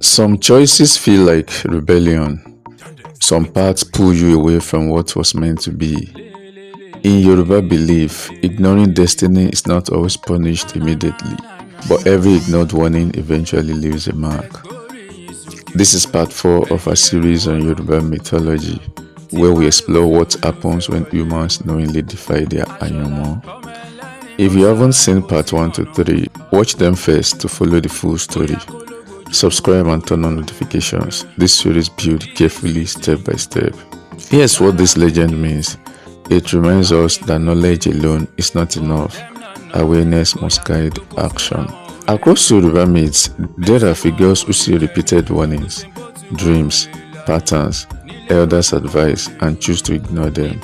Some choices feel like rebellion. Some paths pull you away from what was meant to be. In Yoruba belief, ignoring destiny is not always punished immediately, but every ignored warning eventually leaves a mark. This is part 4 of our series on Yoruba mythology, where we explore what happens when humans knowingly defy their ayanmọ. If you haven't seen part 1 to 3, watch them first to follow the full story. Subscribe and turn on notifications. This series built carefully step by step. Here's what this legend means. It reminds us that knowledge alone is not enough. Awareness must guide action. Across Yoruba myths, there are figures who see repeated warnings, dreams, patterns, elders' advice, and choose to ignore them.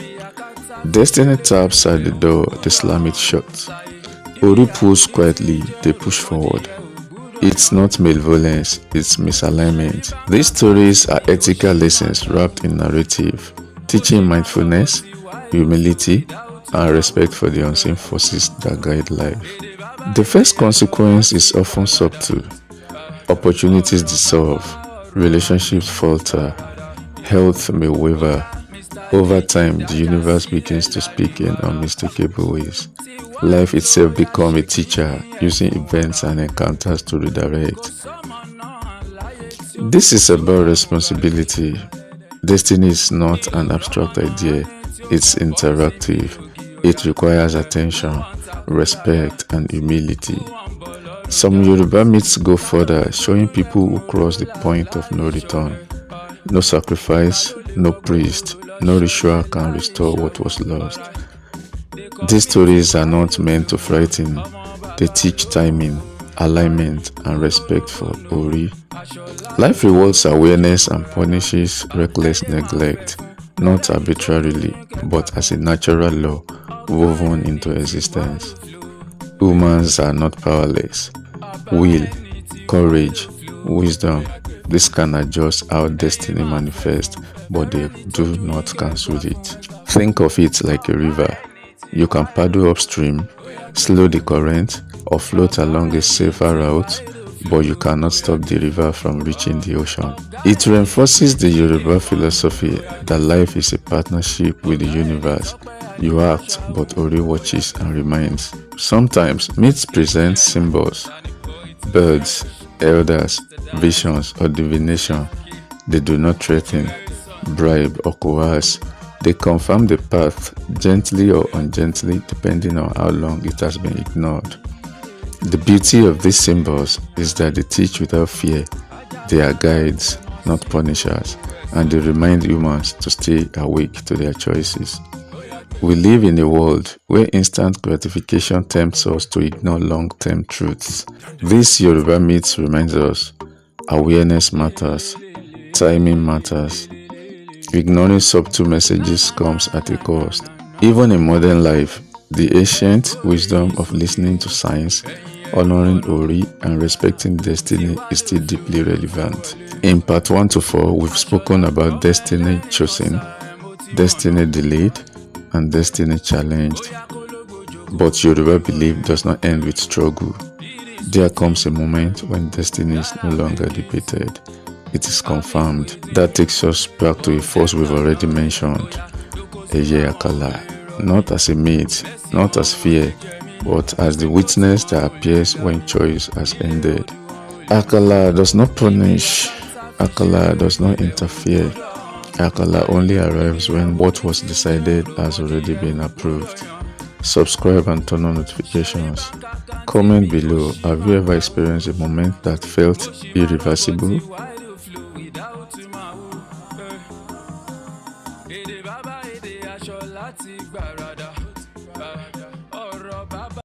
Destiny taps at the door, they slam it shut. Ori pulls quietly, they push forward. It's not malevolence, it's misalignment. These stories are ethical lessons wrapped in narrative, teaching mindfulness, humility, and respect for the unseen forces that guide life. The first consequence is often subtle. Opportunities dissolve, relationships falter, health may waver. Over time, the universe begins to speak in unmistakable ways. Life itself becomes a teacher, using events and encounters to redirect. This is about responsibility. Destiny is not an abstract idea, it's interactive. It requires attention, respect, and humility. Some Yoruba myths go further, showing people who cross the point of no return. No sacrifice, no priest, no ritual can restore what was lost. These stories are not meant to frighten, they teach timing, alignment, and respect for Ori. Life rewards awareness and punishes reckless neglect, not arbitrarily, but as a natural law woven into existence. Humans are not powerless. Will, courage, wisdom, this can adjust how destiny manifests, but they do not cancel it. Think of it like a river. You can paddle upstream, slow the current, or float along a safer route, but you cannot stop the river from reaching the ocean. It reinforces the Yoruba philosophy that life is a partnership with the universe. You act, but Ori watches and reminds. Sometimes myths present symbols, birds, elders, visions, or divination. They do not threaten, bribe, or coerce. They confirm the path, gently or ungently, depending on how long it has been ignored. The beauty of these symbols is that they teach without fear. They are guides, not punishers, and they remind humans to stay awake to their choices. We live in a world where instant gratification tempts us to ignore long-term truths. This Yoruba myth reminds us awareness matters, timing matters. Ignoring subtle messages comes at a cost. Even in modern life, the ancient wisdom of listening to signs, honoring Ori, and respecting destiny is still deeply relevant. In part 1 to 4, we've spoken about destiny chosen, destiny delayed, and destiny challenged. But Yoruba belief does not end with struggle. There comes a moment when destiny is no longer debated. It is confirmed. That takes us back to a force we've already mentioned, Eye Akala. Not as a myth, not as fear, but as the witness that appears when choice has ended. Akala does not punish. Akala does not interfere. Akala only arrives when what was decided has already been approved. Subscribe and turn on notifications. Comment below, have you ever experienced a moment that felt irreversible? Èdè bàbá èdè aṣọ láti gbàràdà.